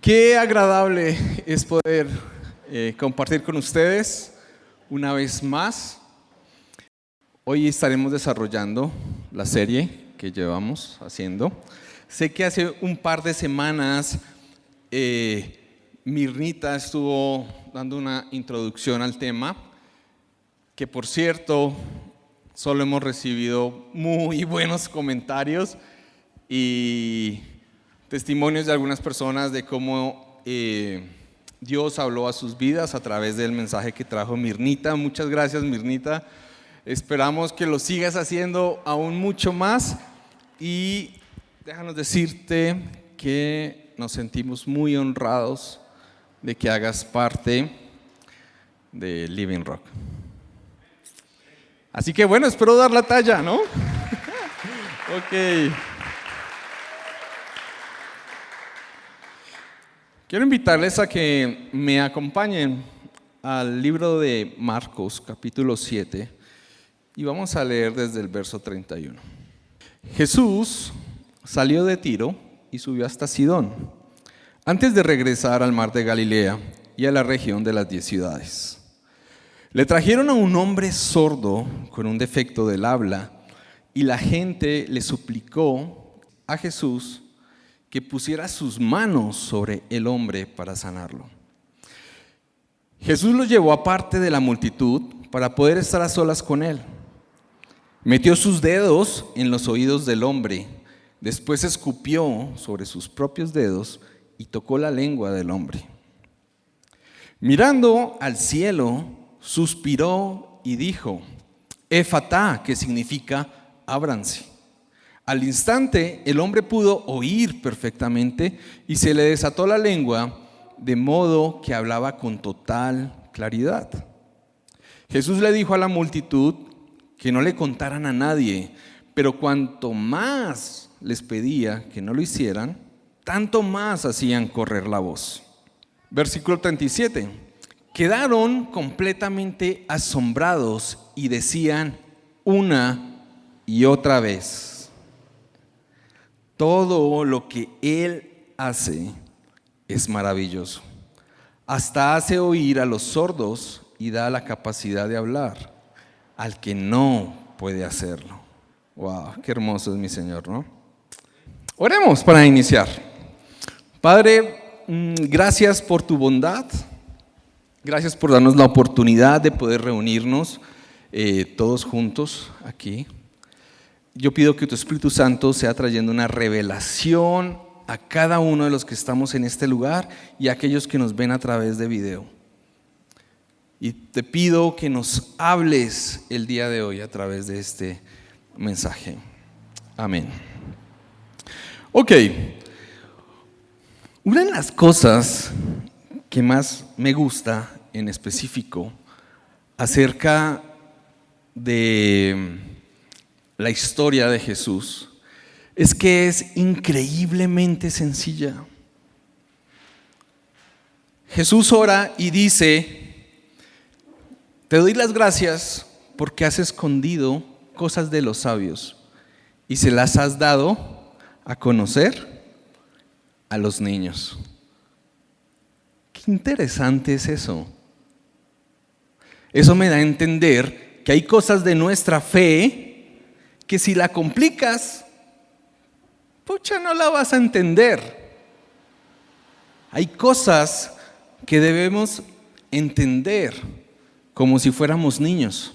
Qué agradable es poder compartir con ustedes una vez más. Hoy estaremos desarrollando la serie que llevamos haciendo. Sé que hace un par de semanas Mirnita estuvo dando una introducción al tema, que por cierto solo hemos recibido muy buenos comentarios y testimonios de algunas personas de cómo Dios habló a sus vidas a través del mensaje que trajo Mirnita. Muchas gracias, Mirnita. Esperamos que lo sigas haciendo aún mucho más y déjanos decirte que nos sentimos muy honrados de que hagas parte de Living Rock. Así que bueno, espero dar la talla, ¿no? Ok. Quiero invitarles a que me acompañen al libro de Marcos, capítulo 7, y vamos a leer desde el verso 31. Jesús salió de Tiro y subió hasta Sidón, antes de regresar al mar de Galilea y a la región de las 10 ciudades. Le trajeron a un hombre sordo con un defecto del habla, y la gente le suplicó a Jesús que pusiera sus manos sobre el hombre para sanarlo. Jesús lo llevó aparte de la multitud para poder estar a solas con él. Metió sus dedos en los oídos del hombre, después escupió sobre sus propios dedos y tocó la lengua del hombre. Mirando al cielo, suspiró y dijo: Efatá, que significa ábranse. Al instante el hombre pudo oír perfectamente y se le desató la lengua, de modo que hablaba con total claridad. Jesús le dijo a la multitud que no le contaran a nadie, pero cuanto más les pedía que no lo hicieran, tanto más hacían correr la voz. Versículo 37. Quedaron completamente asombrados y decían una y otra vez: todo lo que Él hace es maravilloso. Hasta hace oír a los sordos y da la capacidad de hablar al que no puede hacerlo. Wow, qué hermoso es mi Señor, ¿no? Oremos para iniciar. Padre, gracias por tu bondad. Gracias por darnos la oportunidad de poder reunirnos todos juntos aquí. Yo pido que tu Espíritu Santo sea trayendo una revelación a cada uno de los que estamos en este lugar y a aquellos que nos ven a través de video. Y te pido que nos hables el día de hoy a través de este mensaje. Amén. Ok. Una de las cosas que más me gusta en específico acerca de la historia de Jesús es que es increíblemente sencilla. Jesús ora y dice: te doy las gracias porque has escondido cosas de los sabios y se las has dado a conocer a los niños. Qué interesante es eso. Eso me da a entender que hay cosas de nuestra fe que si la complicas, pucha, no la vas a entender. Hay cosas que debemos entender como si fuéramos niños.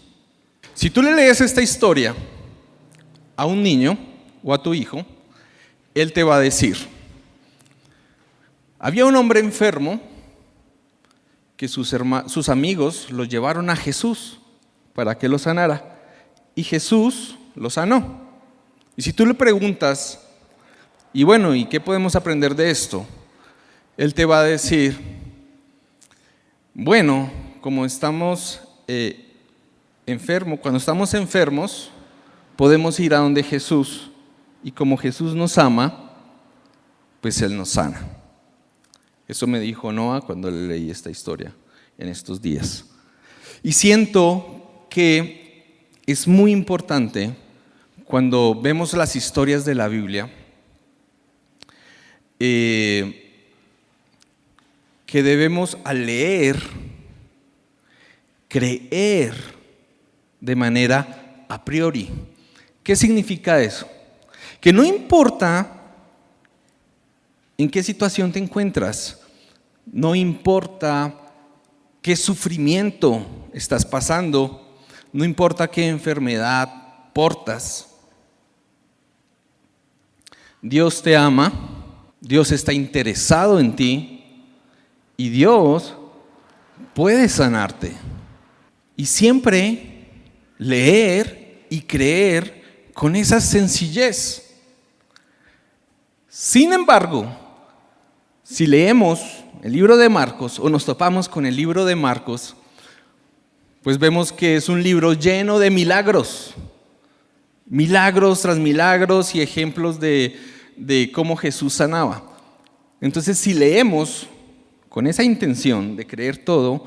Si tú le lees esta historia a un niño o a tu hijo, él te va a decir: había un hombre enfermo que sus amigos lo llevaron a Jesús para que lo sanara, y Jesús lo sanó. Y si tú le preguntas: y bueno, ¿y qué podemos aprender de esto? Él te va a decir: bueno, como estamos enfermos, cuando estamos enfermos, podemos ir a donde Jesús, y como Jesús nos ama, pues Él nos sana. Eso me dijo Noah cuando le leí esta historia en estos días. Y siento que es muy importante cuando vemos las historias de la Biblia que debemos, al leer, creer de manera a priori. ¿Qué significa eso? Que no importa en qué situación te encuentras, no importa qué sufrimiento estás pasando, no importa qué enfermedad portas, Dios te ama, Dios está interesado en ti y Dios puede sanarte. Y siempre leer y creer con esa sencillez. Sin embargo, si leemos el libro de Marcos o nos topamos con el libro de Marcos, pues vemos que es un libro lleno de milagros. Milagros tras milagros y ejemplos de cómo Jesús sanaba. Entonces, si leemos con esa intención de creer todo,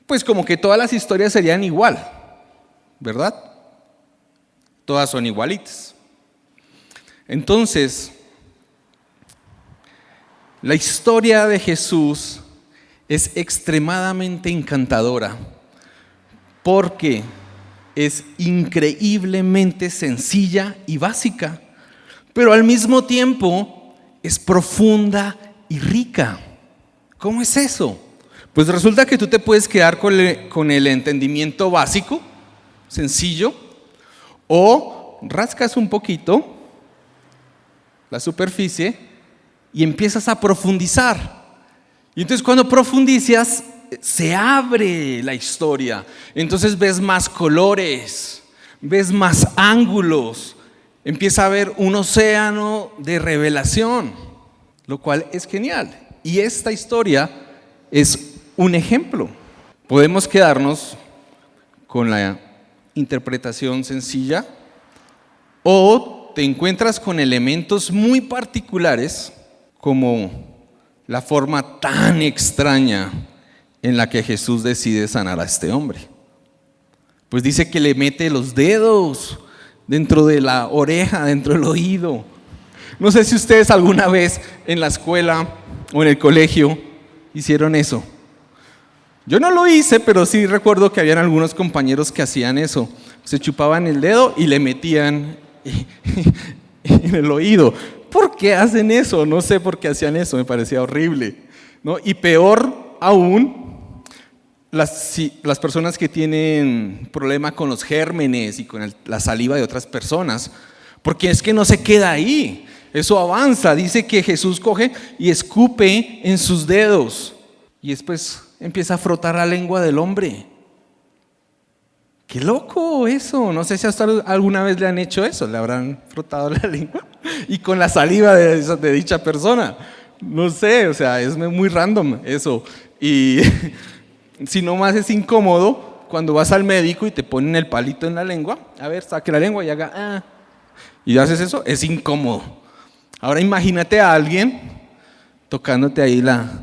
pues como que todas las historias serían igual, ¿verdad? Todas son igualitas. Entonces, la historia de Jesús es extremadamente encantadora porque es increíblemente sencilla y básica, pero al mismo tiempo es profunda y rica. ¿Cómo es eso? Pues resulta que tú te puedes quedar con el entendimiento básico, sencillo, o rascas un poquito la superficie y empiezas a profundizar. Y entonces cuando profundizas, se abre la historia. Entonces ves más colores, ves más ángulos, empieza a haber un océano de revelación, lo cual es genial. Y esta historia es un ejemplo. Podemos quedarnos con la interpretación sencilla o te encuentras con elementos muy particulares como la forma tan extraña en la que Jesús decide sanar a este hombre. Pues dice que le mete los dedos dentro de la oreja, dentro del oído. No sé si ustedes alguna vez en la escuela o en el colegio hicieron eso. Yo no lo hice, pero sí recuerdo que habían algunos compañeros que hacían eso. Se chupaban el dedo y le metían en el oído. ¿Por qué hacen eso? No sé por qué hacían eso, me parecía horrible, ¿no? Y peor aún, las personas que tienen problema con los gérmenes y con la saliva de otras personas, porque es que no se queda ahí, eso avanza. Dice que Jesús coge y escupe en sus dedos y después empieza a frotar la lengua del hombre. ¡Qué loco eso! No sé si hasta alguna vez le han hecho eso, le habrán frotado la lengua y con la saliva de dicha persona. No sé, o sea, es muy random eso. Y si no más es incómodo cuando vas al médico y te ponen el palito en la lengua. A ver, saque la lengua y haga y haces eso, es incómodo. Ahora imagínate a alguien tocándote ahí la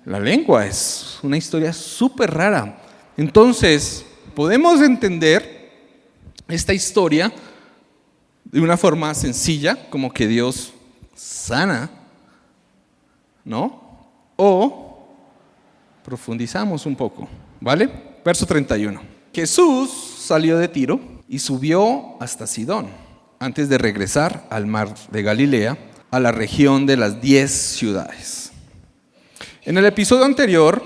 lengua. Es una historia súper rara. Entonces, podemos entender esta historia de una forma sencilla, como que Dios sana, ¿no? O profundizamos un poco, ¿vale? Verso 31. Jesús salió de Tiro y subió hasta Sidón, antes de regresar al mar de Galilea, a la región de las 10 ciudades. En el episodio anterior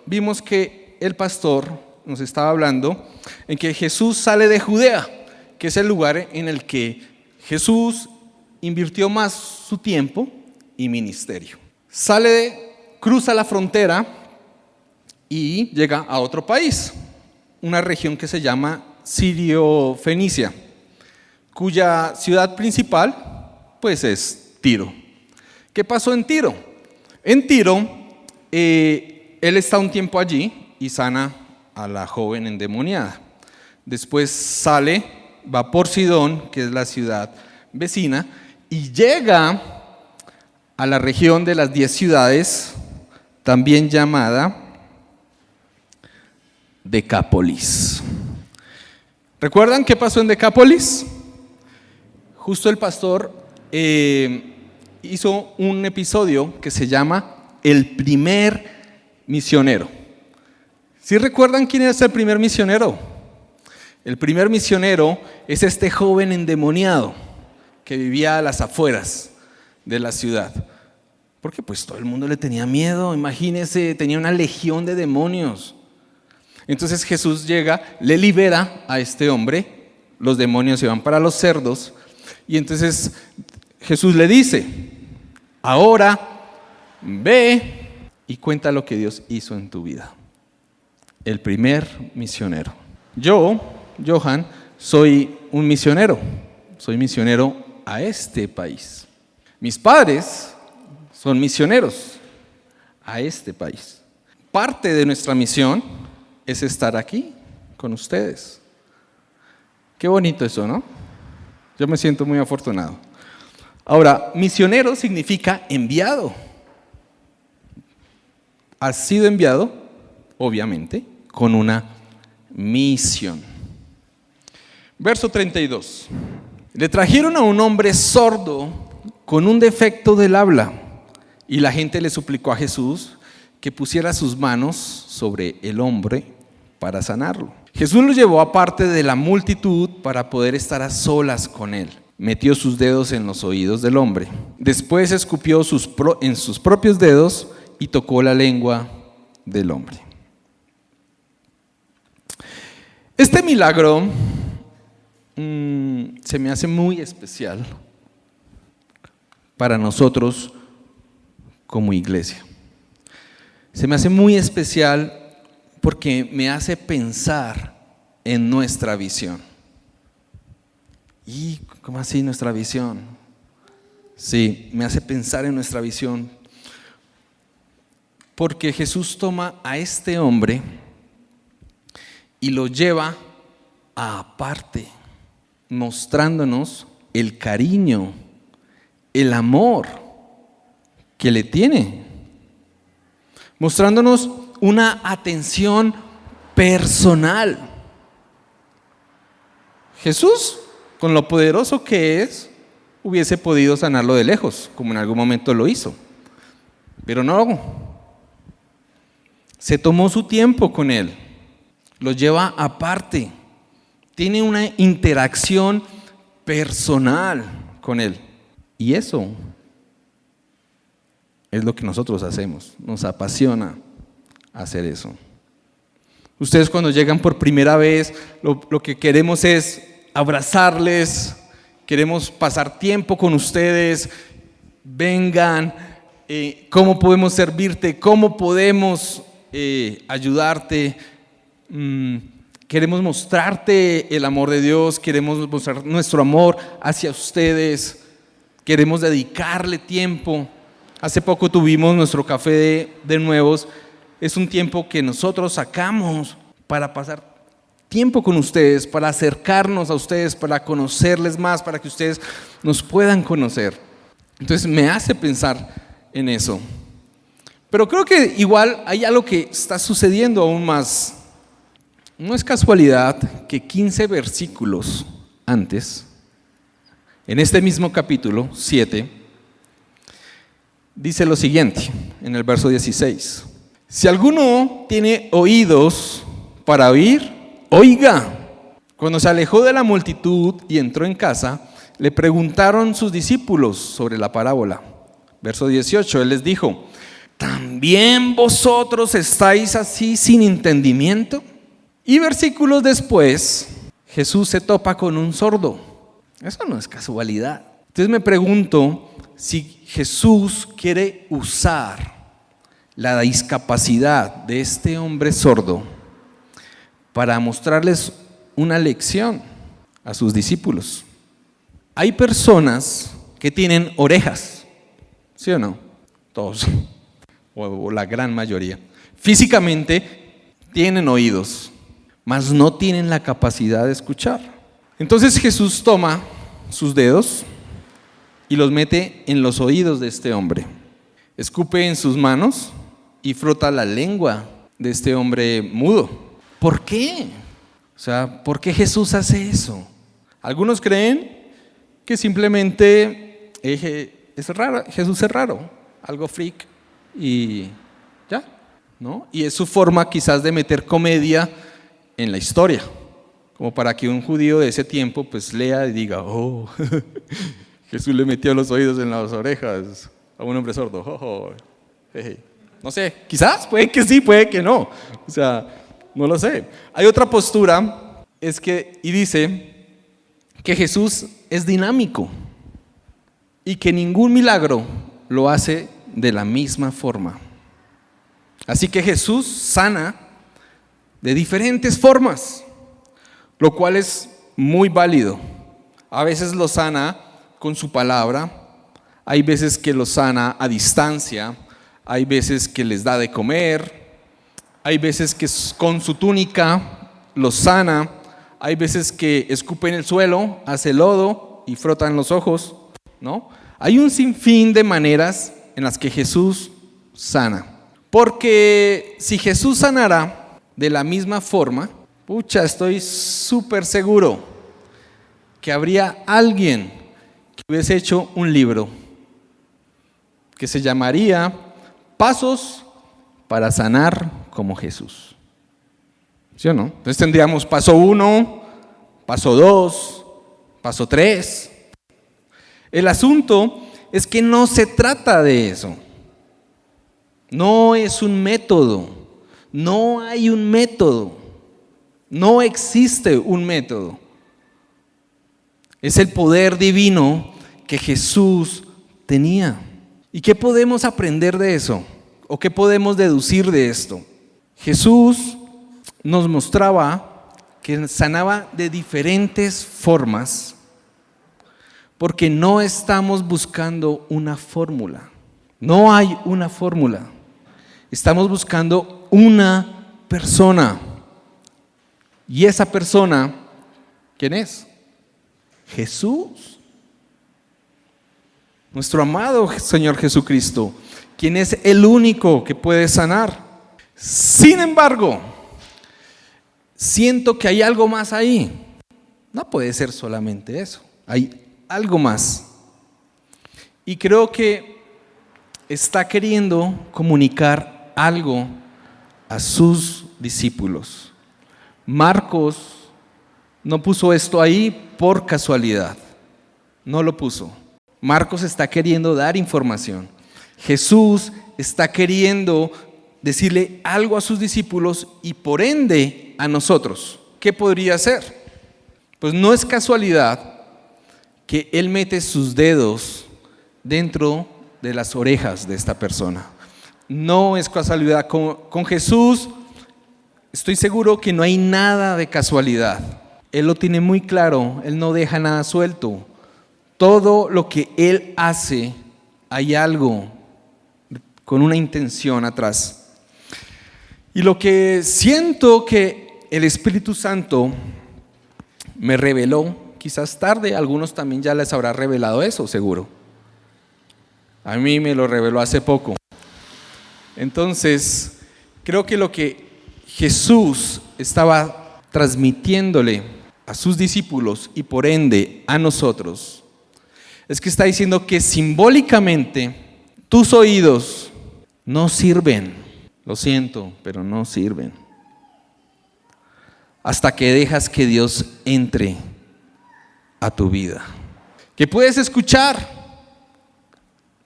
vimos que el pastor nos estaba hablando en que Jesús sale de Judea, que es el lugar en el que Jesús invirtió más su tiempo y ministerio. Cruza la frontera y llega a otro país, una región que se llama Sirio-Fenicia, cuya ciudad principal pues es Tiro. ¿Qué pasó en Tiro? En Tiro, él está un tiempo allí y sana a la joven endemoniada. Después sale, va por Sidón, que es la ciudad vecina, y llega a la región de las 10 ciudades, también llamada Decápolis. ¿Recuerdan qué pasó en Decápolis? Justo el pastor hizo un episodio que se llama el primer misionero. ¿Sí recuerdan quién es el primer misionero? El primer misionero es este joven endemoniado que vivía a las afueras de la ciudad. Porque pues todo el mundo le tenía miedo, imagínense, tenía una legión de demonios. Entonces Jesús llega, le libera a este hombre, los demonios se van para los cerdos, y entonces Jesús le dice, ahora ve y cuenta lo que Dios hizo en tu vida. El primer misionero. Yo, Johan, soy un misionero, soy misionero a este país. Mis padres son misioneros a este país. Parte de nuestra misión es estar aquí con ustedes. Qué bonito eso, ¿no? Yo me siento muy afortunado. Ahora, misionero significa enviado. Has sido enviado, obviamente, con una misión. Verso 32. Le trajeron a un hombre sordo con un defecto del habla, y la gente le suplicó a Jesús que pusiera sus manos sobre el hombre para sanarlo. Jesús lo llevó aparte de la multitud para poder estar a solas con él. Metió sus dedos en los oídos del hombre. Después escupió en sus propios dedos y tocó la lengua del hombre. Este milagro se me hace muy especial para nosotros como iglesia. Se me hace muy especial porque me hace pensar en nuestra visión. ¿Y cómo así nuestra visión? Sí, me hace pensar en nuestra visión. Porque Jesús toma a este hombre y lo lleva aparte, mostrándonos el cariño, el amor que le tiene, mostrándonos una atención personal. Jesús, con lo poderoso que es, hubiese podido sanarlo de lejos, como en algún momento lo hizo, pero no. Se tomó su tiempo con él, lo lleva aparte, tiene una interacción personal con él. Y eso es lo que nosotros hacemos, nos apasiona hacer eso. Ustedes cuando llegan por primera vez, lo que queremos es abrazarles, queremos pasar tiempo con ustedes, vengan, ¿cómo podemos servirte? ¿Cómo podemos ayudarte? Queremos mostrarte el amor de Dios, queremos mostrar nuestro amor hacia ustedes, queremos dedicarle tiempo. Hace poco tuvimos nuestro café de nuevos. Es un tiempo que nosotros sacamos para pasar tiempo con ustedes, para acercarnos a ustedes, para conocerles más, para que ustedes nos puedan conocer. Entonces me hace pensar en eso. Pero creo que igual hay algo que está sucediendo aún más. No es casualidad que 15 versículos antes, en este mismo capítulo 7, dice lo siguiente, en el verso 16. Si alguno tiene oídos para oír, oiga. Cuando se alejó de la multitud y entró en casa, le preguntaron sus discípulos sobre la parábola. Verso 18, él les dijo, ¿también vosotros estáis así sin entendimiento? Y versículos después, Jesús se topa con un sordo. Eso no es casualidad. Entonces me pregunto si Jesús quiere usar la discapacidad de este hombre sordo para mostrarles una lección a sus discípulos. Hay personas que tienen orejas, ¿sí o no? Todos, o la gran mayoría. Físicamente tienen oídos, mas no tienen la capacidad de escuchar. Entonces Jesús toma sus dedos y los mete en los oídos de este hombre. Escupe en sus manos y frota la lengua de este hombre mudo. ¿Por qué? O sea, ¿por qué Jesús hace eso? Algunos creen que simplemente es raro, Jesús es raro, algo freak, y ya, ¿no? Y es su forma quizás de meter comedia en la historia, como para que un judío de ese tiempo pues lea y diga, oh, Jesús le metió los oídos en las orejas a un hombre sordo. Oh, jeje. No sé, quizás, puede que sí, puede que no. O sea, no lo sé. Hay otra postura, y dice que Jesús es dinámico y que ningún milagro lo hace de la misma forma. Así que Jesús sana de diferentes formas, lo cual es muy válido. A veces lo sana con su palabra, hay veces que lo sana a distancia, hay veces que les da de comer, hay veces que con su túnica los sana, hay veces que escupe en el suelo, hace lodo y frota en los ojos, ¿no? Hay un sinfín de maneras en las que Jesús sana. Porque si Jesús sanara de la misma forma, estoy súper seguro que habría alguien que hubiese hecho un libro que se llamaría Pasos para sanar como Jesús. ¿Sí o no? Entonces tendríamos paso 1, paso 2, paso 3. El asunto es que no se trata de eso. No es un método. No hay un método. No existe un método. Es el poder divino que Jesús tenía. ¿Y qué podemos aprender de eso? ¿O qué podemos deducir de esto? Jesús nos mostraba que sanaba de diferentes formas porque no estamos buscando una fórmula. No hay una fórmula. Estamos buscando una persona. Y esa persona, ¿quién es? Jesús. Nuestro amado Señor Jesucristo, quien es el único que puede sanar. Sin embargo, siento que hay algo más ahí. No puede ser solamente eso. Hay algo más. Y creo que está queriendo comunicar algo a sus discípulos. Marcos no puso esto ahí por casualidad. No lo puso. Marcos está queriendo dar información. Jesús está queriendo decirle algo a sus discípulos y por ende a nosotros. ¿Qué podría ser? Pues no es casualidad que Él mete sus dedos dentro de las orejas de esta persona. No es casualidad. Con Jesús estoy seguro que no hay nada de casualidad. Él lo tiene muy claro, Él no deja nada suelto. Todo lo que Él hace, hay algo con una intención atrás. Y lo que siento que el Espíritu Santo me reveló, quizás tarde, a algunos también ya les habrá revelado eso, seguro. A mí me lo reveló hace poco. Entonces, creo que lo que Jesús estaba transmitiéndole a sus discípulos y por ende a nosotros, es que está diciendo que simbólicamente tus oídos no sirven. Lo siento, pero no sirven. Hasta que dejas que Dios entre a tu vida. Que puedes escuchar,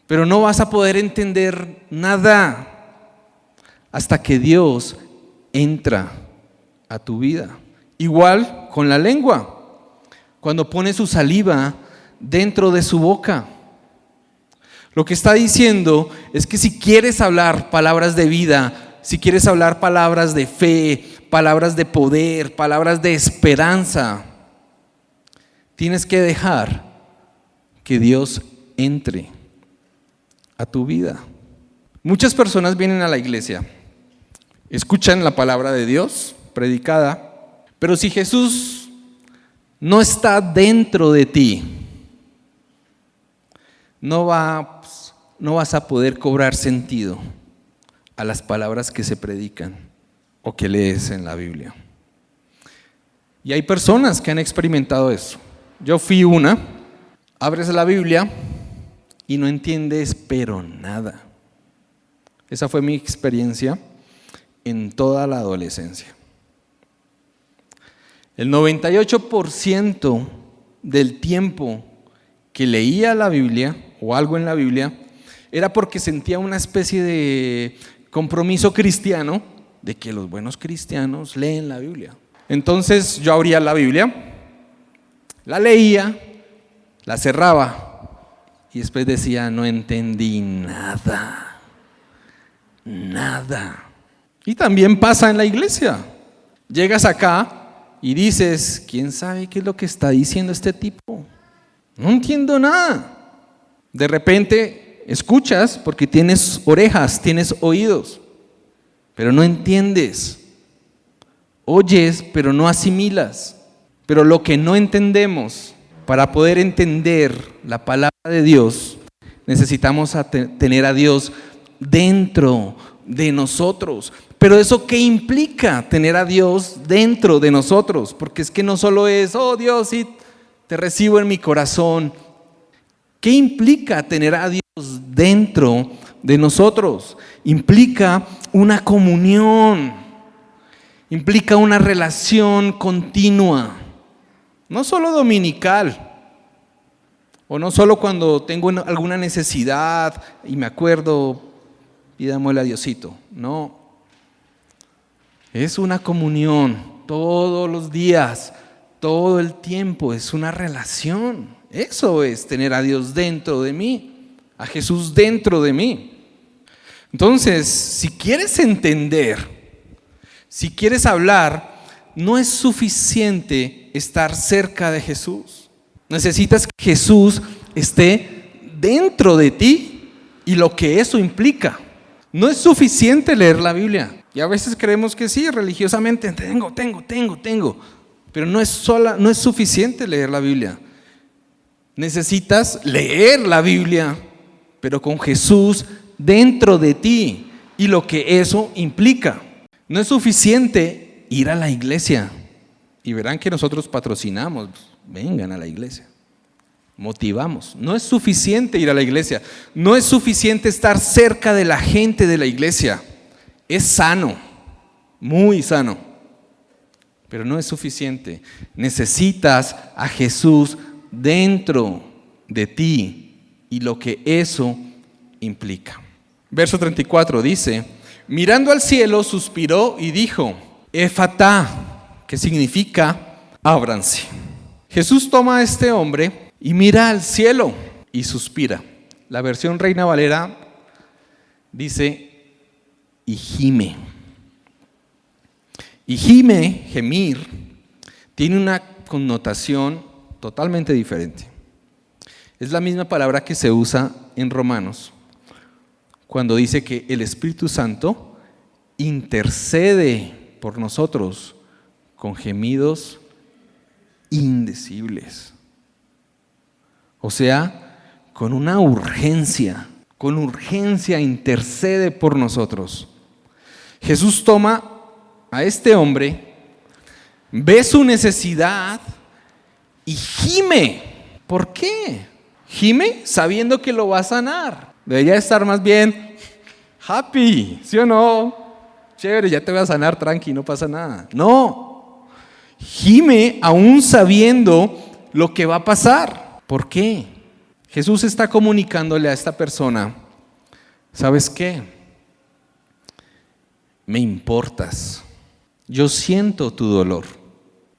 pero no vas a poder entender nada hasta que Dios entra a tu vida. Igual con la lengua. Cuando pone su saliva dentro de su boca. Lo que está diciendo es que si quieres hablar palabras de vida, si quieres hablar palabras de fe, palabras de poder, palabras de esperanza, tienes que dejar que Dios entre a tu vida. Muchas personas vienen a la iglesia, escuchan la palabra de Dios predicada, pero si Jesús no está dentro de ti, no vas a poder cobrar sentido a las palabras que se predican o que lees en la Biblia. Y hay personas que han experimentado eso. Yo fui una. Abres la Biblia y no entiendes pero nada. Esa fue mi experiencia en toda la adolescencia. El 98% del tiempo que leía la Biblia o algo en la Biblia era porque sentía una especie de compromiso cristiano de que los buenos cristianos leen la Biblia. Entonces yo abría la Biblia, la leía, la cerraba y después decía, no entendí nada. Y también pasa en la iglesia. Llegas acá y dices, ¿quién sabe qué es lo que está diciendo este tipo? No entiendo nada. De repente escuchas porque tienes orejas, tienes oídos, pero no entiendes. Oyes, pero no asimilas. Pero lo que no entendemos, para poder entender la palabra de Dios, necesitamos tener a Dios dentro de nosotros. Pero ¿eso qué implica? Tener a Dios dentro de nosotros. Porque es que no solo es, oh Dios, sí, te recibo en mi corazón. ¿Qué implica tener a Dios dentro de nosotros? Implica una comunión, implica una relación continua, no solo dominical, o no solo cuando tengo alguna necesidad y me acuerdo, pidámosle a Diosito. No, es una comunión todos los días, todo el tiempo, es una relación. Eso es tener a Dios dentro de mí, a Jesús dentro de mí. Entonces, si quieres entender, si quieres hablar, no es suficiente estar cerca de Jesús. Necesitas que Jesús esté dentro de ti y lo que eso implica. No es suficiente leer la Biblia. Y a veces creemos que sí, religiosamente, tengo. Pero no es suficiente leer la Biblia. Necesitas leer la Biblia, pero con Jesús dentro de ti y lo que eso implica. No es suficiente ir a la iglesia. Y verán que nosotros patrocinamos, vengan a la iglesia. Motivamos. No es suficiente ir a la iglesia. No es suficiente estar cerca de la gente de la iglesia. Es sano, muy sano, pero no es suficiente. Necesitas a Jesús dentro de ti y lo que eso implica. Verso 34 dice, mirando al cielo suspiró y dijo, Efatá, que significa ábranse. Jesús toma a este hombre y mira al cielo y suspira. La versión Reina Valera dice, y gime. Y gime, gemir, tiene una connotación totalmente diferente. Es la misma palabra que se usa en Romanos, cuando dice que el Espíritu Santo intercede por nosotros con gemidos indecibles. O sea, con urgencia intercede por nosotros. Jesús toma a este hombre, ve su necesidad y gime. ¿Por qué? Gime sabiendo que lo va a sanar. Debería estar más bien happy, ¿sí o no? Chévere, ya te voy a sanar, tranqui, no pasa nada. No, gime aún sabiendo lo que va a pasar. ¿Por qué? Jesús está comunicándole a esta persona, ¿sabes qué? Me importas. Yo siento tu dolor.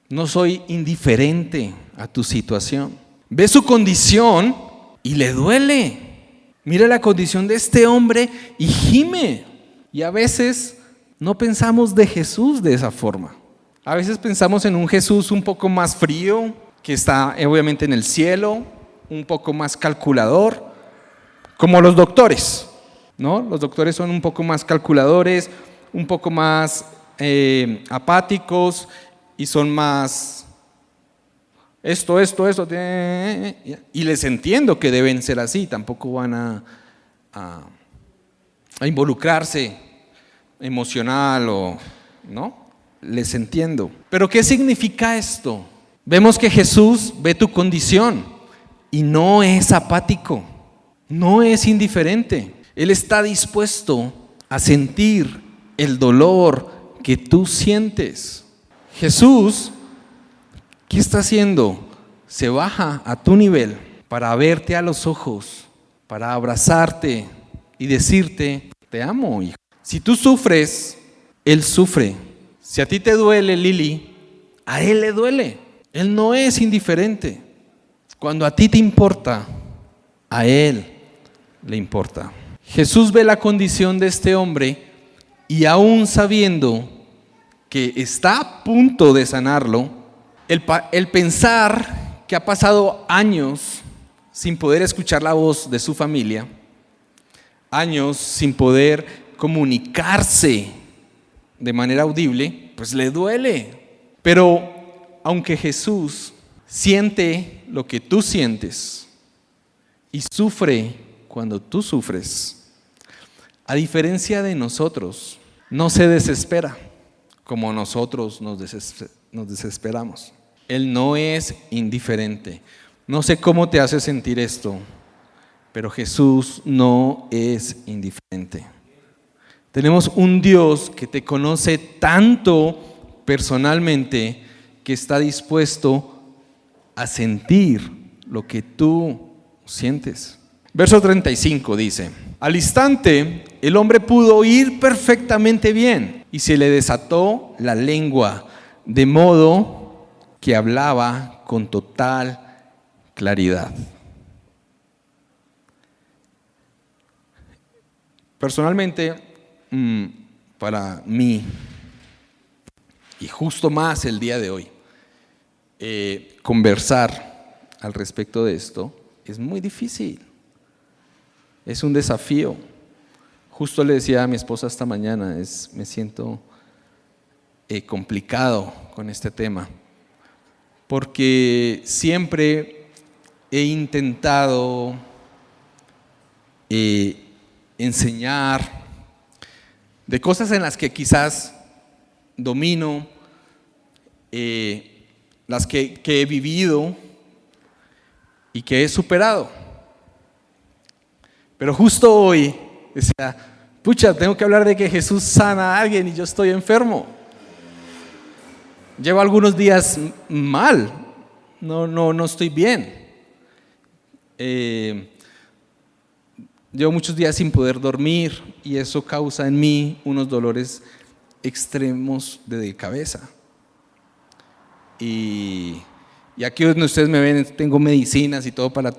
No soy indiferente a tu situación. Ve su condición y le duele. Mira la condición de este hombre y gime. Y a veces no pensamos de Jesús de esa forma. A veces pensamos en un Jesús un poco más frío, que está obviamente en el cielo, un poco más calculador, como los doctores, ¿no? Los doctores son un poco más calculadores, un poco más apáticos y son más esto, y les entiendo que deben ser así, tampoco van a involucrarse emocional o, ¿no? Les entiendo. Pero ¿qué significa esto? Vemos que Jesús ve tu condición y no es apático, no es indiferente. Él está dispuesto a sentir el dolor que tú sientes. Jesús, ¿qué está haciendo? Se baja a tu nivel para verte a los ojos, para abrazarte y decirte, te amo, hijo. Si tú sufres, Él sufre. Si a ti te duele, Lili, a Él le duele. Él no es indiferente. Cuando a ti te importa, a Él le importa. Jesús ve la condición de este hombre y aún sabiendo que está a punto de sanarlo, el pensar que ha pasado años sin poder escuchar la voz de su familia, años sin poder comunicarse de manera audible, pues le duele. Pero aunque Jesús siente lo que tú sientes y sufre cuando tú sufres, a diferencia de nosotros, no se desespera como nosotros nos desesperamos. Él no es indiferente. No sé cómo te hace sentir esto, pero Jesús no es indiferente. Tenemos un Dios que te conoce tanto personalmente que está dispuesto a sentir lo que tú sientes. Verso 35 dice: al instante el hombre pudo oír perfectamente bien y se le desató la lengua, de modo que hablaba con total claridad. Personalmente, para mí, y justo más el día de hoy, conversar al respecto de esto es muy difícil. Es un desafío. Justo le decía a mi esposa esta mañana, me siento complicado con este tema, porque siempre he intentado enseñar de cosas en las que quizás domino, las que he vivido y que he superado. Pero justo hoy decía, pucha, tengo que hablar de que Jesús sana a alguien y yo estoy enfermo. Llevo algunos días mal, no estoy bien. Llevo muchos días sin poder dormir y eso causa en mí unos dolores extremos de cabeza. Y aquí donde ustedes me ven, tengo medicinas y todo para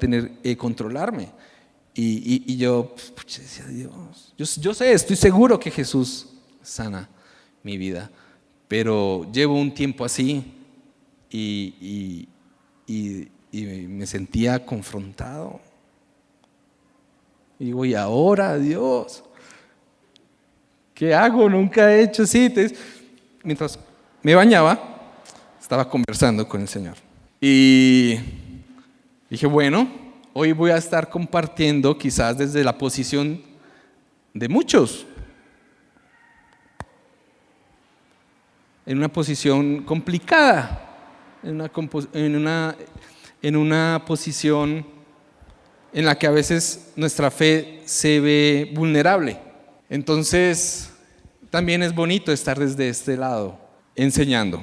controlarme. Y yo decía, Dios, yo sé, estoy seguro que Jesús sana mi vida, pero llevo un tiempo así y me sentía confrontado. Y digo, ¿y ahora, Dios? ¿Qué hago? Nunca he hecho así. Mientras me bañaba, estaba conversando con el Señor. Y dije, bueno, hoy voy a estar compartiendo quizás desde la posición de muchos. En una posición complicada, en una posición en la que a veces nuestra fe se ve vulnerable. Entonces, también es bonito estar desde este lado, enseñando.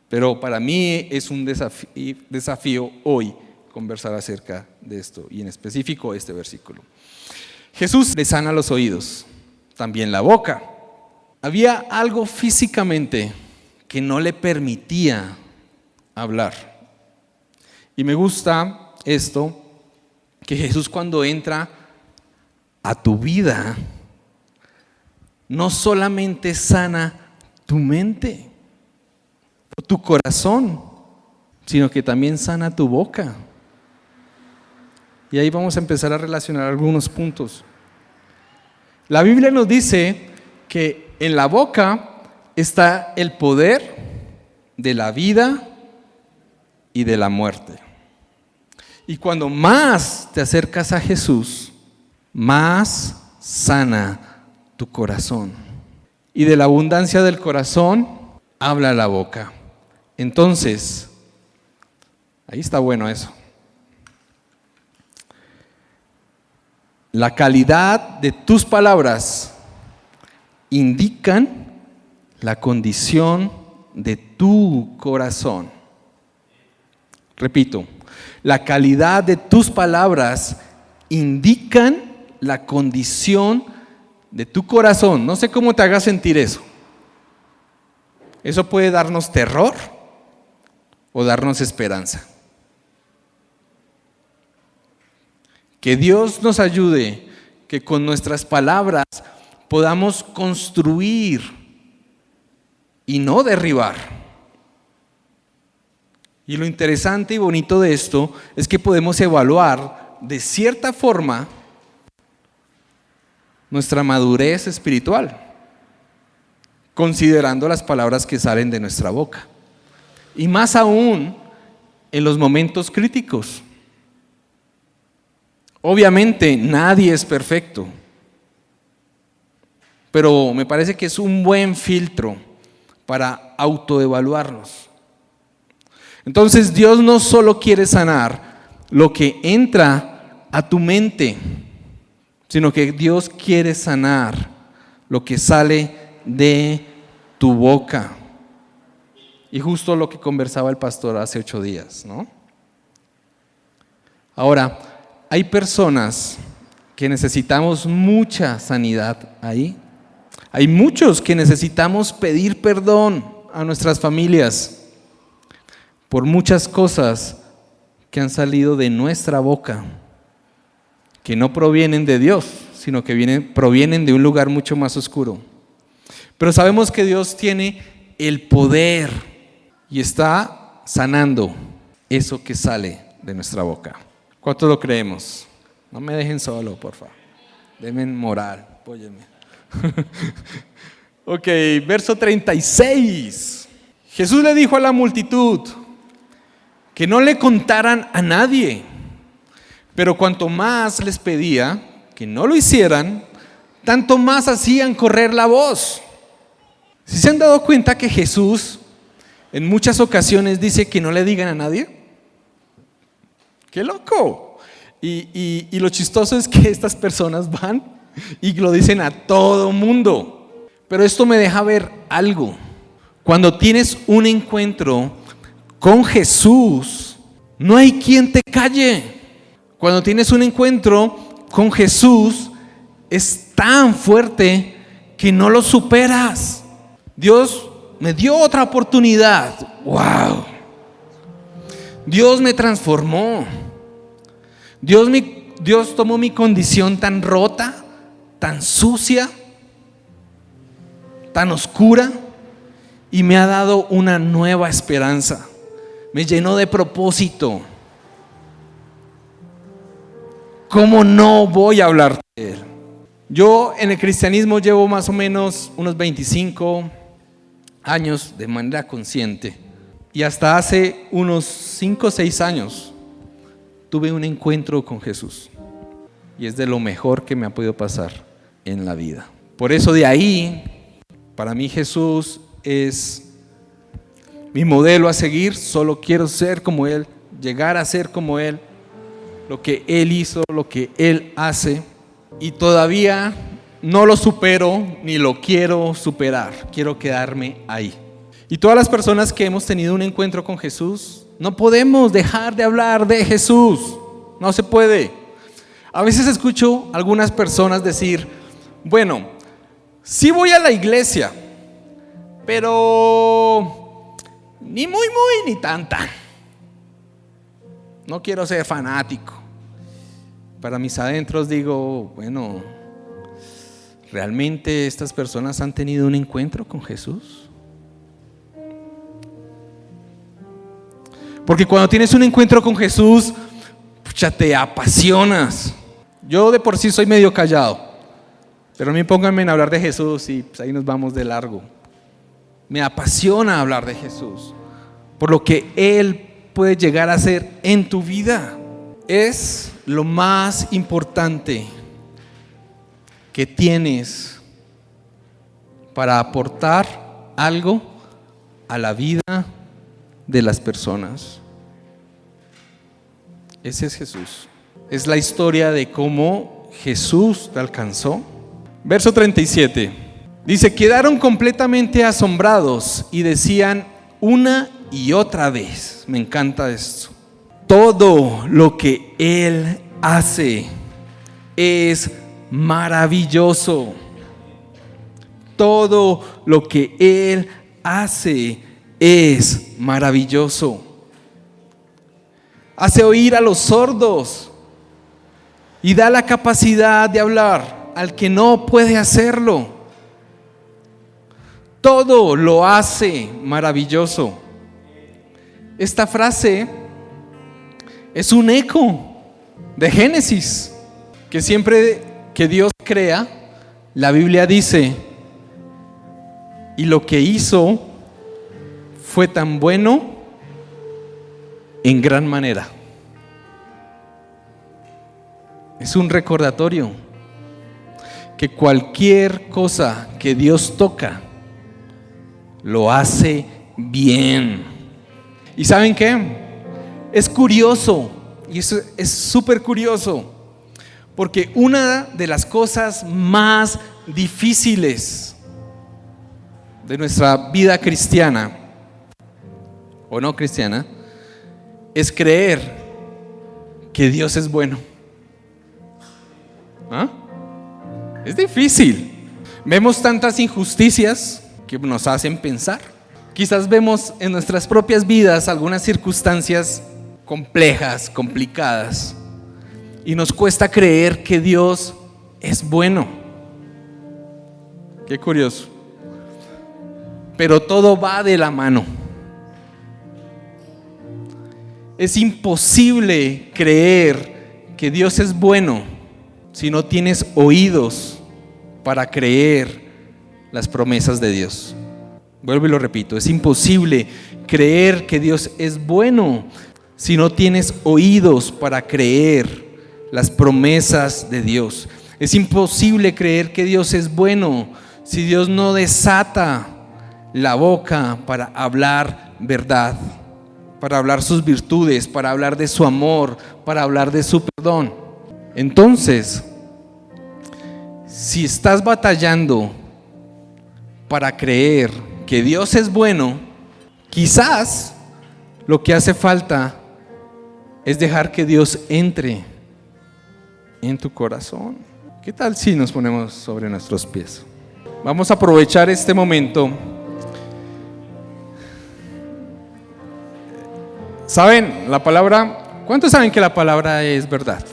Pero para mí es un desafío hoy conversar acerca de esto, y en específico este versículo. Jesús le sana los oídos, también la boca. Había algo físicamente que no le permitía hablar. Y me gusta esto, que Jesús cuando entra a tu vida, no solamente sana tu mente o tu corazón, sino que también sana tu boca. Y ahí vamos a empezar a relacionar algunos puntos. La Biblia nos dice que en la boca está el poder de la vida y de la muerte. Y cuando más te acercas a Jesús, más sana tu corazón. Y de la abundancia del corazón habla la boca. Entonces, ahí está bueno eso. La calidad de tus palabras indican la condición de tu corazón. Repito, la calidad de tus palabras indican la condición de tu corazón. No sé cómo te haga sentir eso. Eso puede darnos terror o darnos esperanza. Que Dios nos ayude, que con nuestras palabras podamos construir y no derribar. Y lo interesante y bonito de esto es que podemos evaluar de cierta forma nuestra madurez espiritual, considerando las palabras que salen de nuestra boca. Y más aún en los momentos críticos. Obviamente nadie es perfecto, pero me parece que es un buen filtro para autoevaluarnos. Entonces Dios no solo quiere sanar lo que entra a tu mente, sino que Dios quiere sanar lo que sale de tu boca. Y justo lo que conversaba el pastor hace 8 días, ¿no? Ahora, hay personas que necesitamos mucha sanidad ahí. Hay muchos que necesitamos pedir perdón a nuestras familias por muchas cosas que han salido de nuestra boca, que no provienen de Dios, sino que provienen de un lugar mucho más oscuro. Pero sabemos que Dios tiene el poder y está sanando eso que sale de nuestra boca. ¿Cuántos lo creemos? No me dejen solo, por favor. Denme moral, apóyenme. Ok, verso 36. Jesús le dijo a la multitud que no le contaran a nadie, pero cuanto más les pedía que no lo hicieran, tanto más hacían correr la voz. ¿Sí se han dado cuenta que Jesús en muchas ocasiones dice que no le digan a nadie? ¡Qué loco! Y lo chistoso es que estas personas van y lo dicen a todo mundo. Pero esto me deja ver algo. Cuando tienes un encuentro con Jesús, no hay quien te calle. Cuando tienes un encuentro con Jesús, es tan fuerte que no lo superas. Dios me dio otra oportunidad. ¡Wow! Dios me transformó. Dios tomó mi condición tan rota, tan sucia, tan oscura, y me ha dado una nueva esperanza. Me llenó de propósito. ¿Cómo no voy a hablar de Él? Yo en el cristianismo llevo más o menos unos 25 años de manera consciente. Y hasta hace unos 5 o 6 años tuve un encuentro con Jesús. Y es de lo mejor que me ha podido pasar en la vida. Por eso de ahí, para mí Jesús es mi modelo a seguir. Solo quiero ser como Él, llegar a ser como Él. Lo que Él hizo, lo que Él hace. Y todavía no lo supero ni lo quiero superar. Quiero quedarme ahí. Y todas las personas que hemos tenido un encuentro con Jesús, no podemos dejar de hablar de Jesús. No se puede. A veces escucho a algunas personas decir, bueno, sí voy a la iglesia, pero ni muy ni tan. No quiero ser fanático. Para mis adentros digo, bueno, ¿realmente estas personas han tenido un encuentro con Jesús? Porque cuando tienes un encuentro con Jesús, pucha, te apasionas. Yo de por sí soy medio callado, pero a mí pónganme en hablar de Jesús y pues ahí nos vamos de largo. Me apasiona hablar de Jesús, por lo que Él puede llegar a ser en tu vida. Es lo más importante que tienes para aportar algo a la vida de las personas. Ese es Jesús. Es la historia de cómo Jesús te alcanzó. Verso 37. Dice, quedaron completamente asombrados y decían una y otra vez, me encanta esto, todo lo que Él hace es maravilloso. Todo lo que Él hace es maravilloso. Hace oír a los sordos y da la capacidad de hablar al que no puede hacerlo. Todo lo hace maravilloso. Esta frase es un eco de Génesis, que siempre que Dios crea, la Biblia dice, y lo que hizo fue tan bueno en gran manera. Es un recordatorio que cualquier cosa que Dios toca, lo hace bien. ¿Y saben qué? Es curioso, y eso es súper curioso, porque una de las cosas más difíciles de nuestra vida cristiana, o no cristiana, es creer que Dios es bueno. ¿Ah? Es difícil. Vemos tantas injusticias que nos hacen pensar. Quizás vemos en nuestras propias vidas algunas circunstancias complejas, complicadas, y nos cuesta creer que Dios es bueno. Qué curioso. Pero todo va de la mano. Es imposible creer que Dios es bueno si no tienes oídos para creer las promesas de Dios. Vuelvo y lo repito, es imposible creer que Dios es bueno si no tienes oídos para creer las promesas de Dios. Es imposible creer que Dios es bueno si Dios no desata la boca para hablar verdad, para hablar sus virtudes, para hablar de su amor, para hablar de su perdón. Entonces, si estás batallando para creer que Dios es bueno, quizás lo que hace falta es dejar que Dios entre en tu corazón. ¿Qué tal si nos ponemos sobre nuestros pies? Vamos a aprovechar este momento. ¿Saben la palabra? ¿Cuántos saben que la palabra es verdad?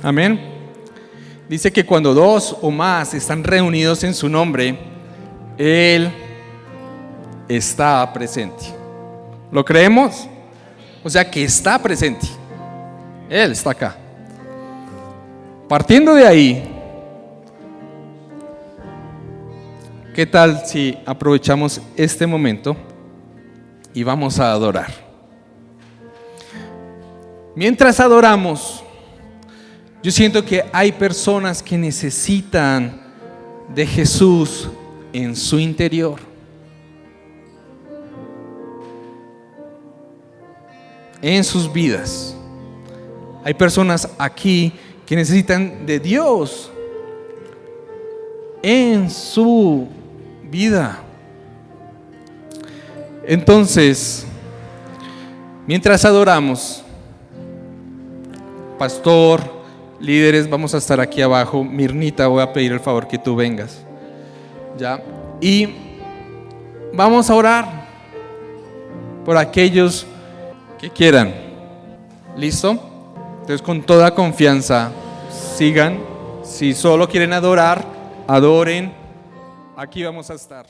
Amén. Dice que cuando dos o más están reunidos en su nombre, Él está presente. ¿Lo creemos? O sea que está presente. Él está acá. Partiendo de ahí, ¿qué tal si aprovechamos este momento y vamos a adorar? Mientras adoramos, yo siento que hay personas que necesitan de Jesús en su interior. En sus vidas. Hay personas aquí que necesitan de Dios en su vida. Entonces, mientras adoramos, pastor, líderes, vamos a estar aquí abajo. Mirnita, voy a pedir el favor que tú vengas. ¿Ya? Y vamos a orar por aquellos que quieran. ¿Listo? Entonces, con toda confianza, sigan. Si solo quieren adorar, adoren. Aquí vamos a estar.